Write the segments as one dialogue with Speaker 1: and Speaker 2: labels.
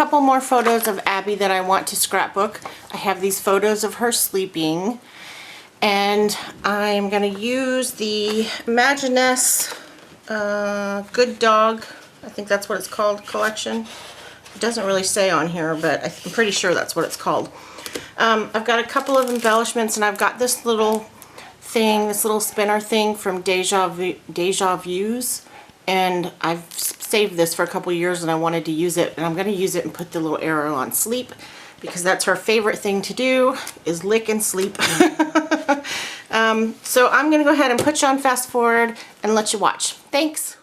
Speaker 1: couple more photos of Abby that I want to scrapbook. I have these photos of her sleeping, and I'm going to use the Imaginess Good Dog, I think that's what it's called, collection. It doesn't really say on here, but I'm pretty sure that's what it's called. I've got a couple of embellishments, and I've got this little thing, this little spinner thing from Deja Views, and I've saved this for a couple years and I wanted to use it, and I'm going to use it and put the little arrow on sleep because that's her favorite thing to do, is lick and sleep. So I'm going to go ahead and put you on fast forward and let you watch. Thanks.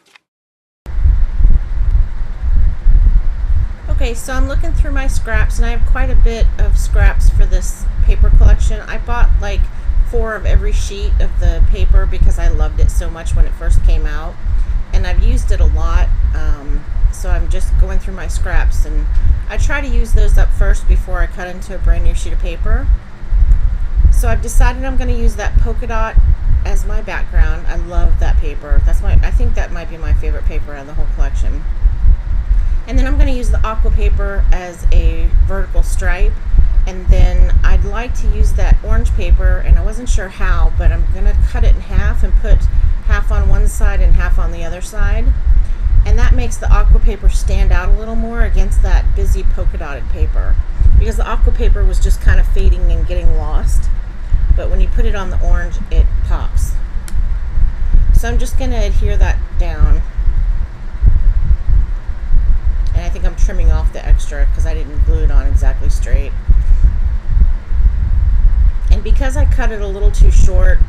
Speaker 1: Okay, so I'm looking through my scraps, and I have quite a bit of scraps for this paper collection. I bought like 4 of every sheet of the paper because I loved it so much when it first came out, and I've used it a lot. So I'm just going through my scraps, and I try to use those up first before I cut into a brand new sheet of paper. So I've decided I'm going to use that polka dot as my background. I love that paper. I think that might be my favorite paper out of the whole collection. And then I'm going to use the aqua paper as a vertical stripe, and then I'd like to use that orange paper, and I wasn't sure how, but I'm going to cut it in half and put half on one side and half on the other side, and that makes the aqua paper stand out a little more against that busy polka dotted paper, because the aqua paper was just kind of fading and getting lost, but when you put it on the orange it pops. So I'm just going to adhere that down. And I think I'm trimming off the extra because I didn't glue it on exactly straight. And because I cut it a little too short,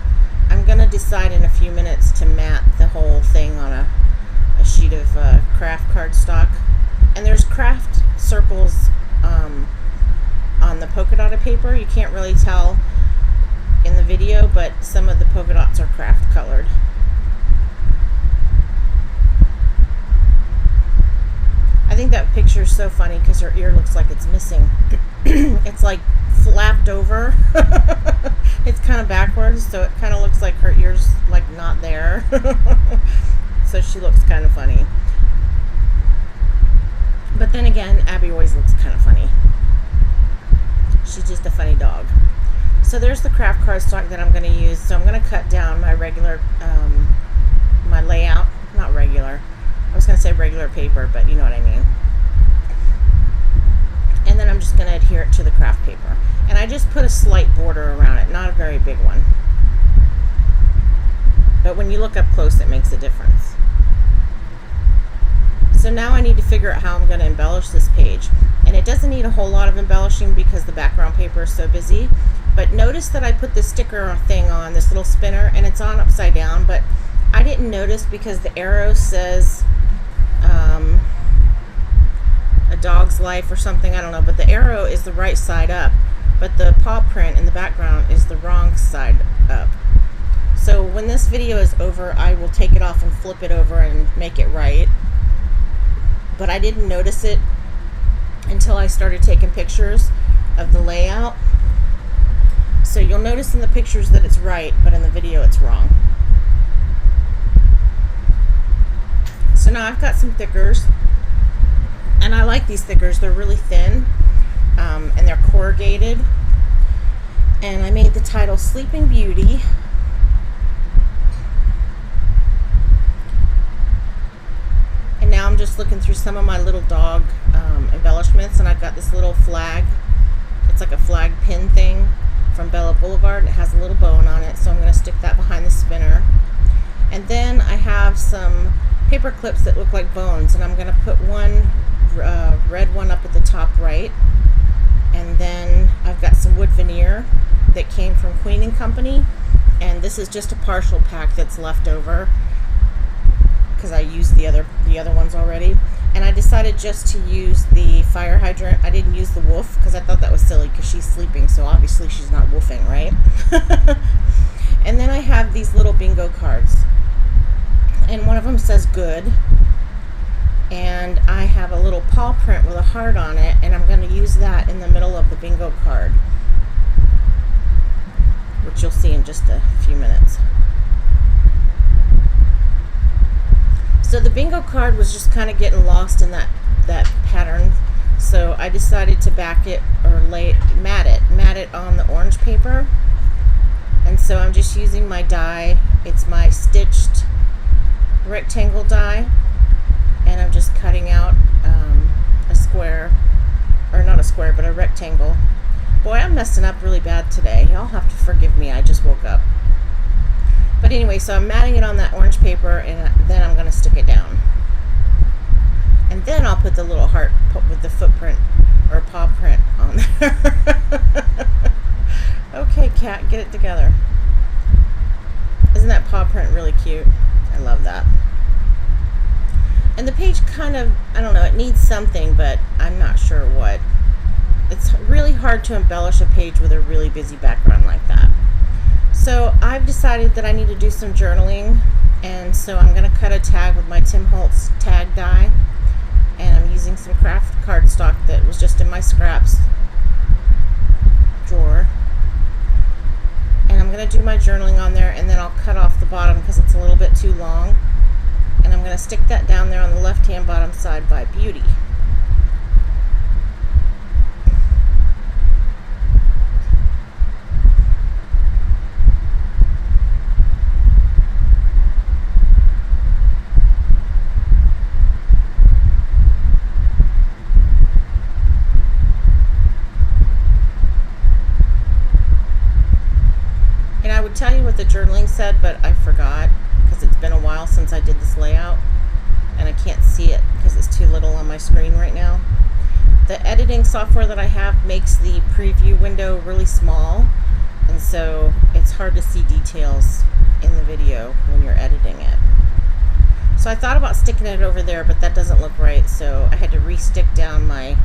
Speaker 1: I'm going to decide in a few minutes to mat the whole thing on a sheet of kraft cardstock. And there's kraft circles on the polka dotted paper. You can't really tell in the video, but some of the polka dots are kraft colored. I think that picture is so funny because her ear looks like it's missing. It's like flapped over. It's kind of backwards, so it kind of looks like her ear's like not there. So she looks kind of funny. But then again, Abby always looks kind of funny. She's just a funny dog. So there's the kraft cardstock that I'm going to use. So I'm going to cut down my regular, my layout, not regular. I was going to say regular paper, but you know what I mean. And then I'm just going to adhere it to the kraft paper. And I just put a slight border around it, not a very big one. But when you look up close, it makes a difference. So now I need to figure out how I'm going to embellish this page. And it doesn't need a whole lot of embellishing because the background paper is so busy. But notice that I put the sticker thing on, this little spinner, and it's on upside down, but I didn't notice because the arrow says a dog's life or something, I don't know, but the arrow is the right side up, but the paw print in the background is the wrong side up. So when this video is over, I will take it off and flip it over and make it right, but I didn't notice it until I started taking pictures of the layout. So you'll notice in the pictures that it's right, but in the video it's wrong. So now I've got some thickers, and I like these thickers. They're really thin, and they're corrugated. And I made the title Sleeping Beauty. And now I'm just looking through some of my little dog embellishments, and I've got this little flag. It's like a flag pin thing from Bella Boulevard, and it has a little bone on it, so I'm going to stick that behind the spinner. And then I have some paper clips that look like bones, and I'm going to put one red one up at the top right, and then I've got some wood veneer that came from Queen & Company, and this is just a partial pack that's left over because I used the other ones already. And I decided just to use the fire hydrant. I didn't use the wolf because I thought that was silly because she's sleeping, so obviously she's not woofing, right? And then I have these little bingo cards, and one of them says good, and I have a little paw print with a heart on it, and I'm going to use that in the middle of the bingo card, which you'll see in just a few minutes. So the bingo card was just kind of getting lost in that pattern, So I decided to mat it on the orange paper. And so I'm just using my die. It's my stitched rectangle die, and I'm just cutting out a square, or not a square, but a rectangle. Boy, I'm messing up really bad today. Y'all have to forgive me. I just woke up. But anyway, so I'm matting it on that orange paper, and then I'm going to stick it down. And then I'll put the little heart with the footprint or paw print on there. Okay, cat, get it together. Isn't that paw print really cute? I love that. And the page kind of, I don't know, it needs something, but I'm not sure what. It's really hard to embellish a page with a really busy background like that. So I've decided that I need to do some journaling, and so I'm going to cut a tag with my Tim Holtz tag die, and I'm using some kraft cardstock that was just in my scraps drawer. And I'm going to do my journaling on there, and then I'll cut off the bottom because it's a little bit too long. And I'm going to stick that down there on the left-hand bottom side by Beauty. And I would tell you what the journaling said, but I forgot because it's been a while since I did this layout, and I can't see it because it's too little on my screen right now. The editing software that I have makes the preview window really small, and so it's hard to see details in the video when you're editing it. So I thought about sticking it over there, but that doesn't look right, so I had to re-stick down my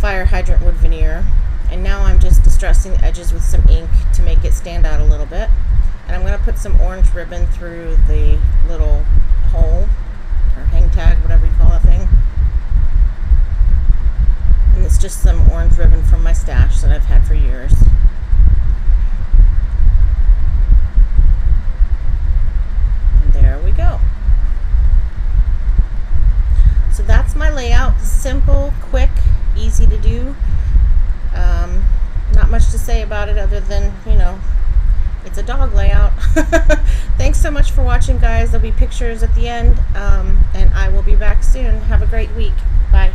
Speaker 1: fire hydrant wood veneer. And now I'm just distressing the edges with some ink to make it stand out a little bit. And I'm going to put some orange ribbon through the little hole, or hang tag, whatever you call that thing. And it's just some orange ribbon from my stash that I've had for years. And there we go. So that's my layout. Simple, quick, easy to do. Not much to say about it other than, you know, it's a dog layout. Thanks so much for watching, guys. There'll be pictures at the end, and I will be back soon. Have a great week. Bye.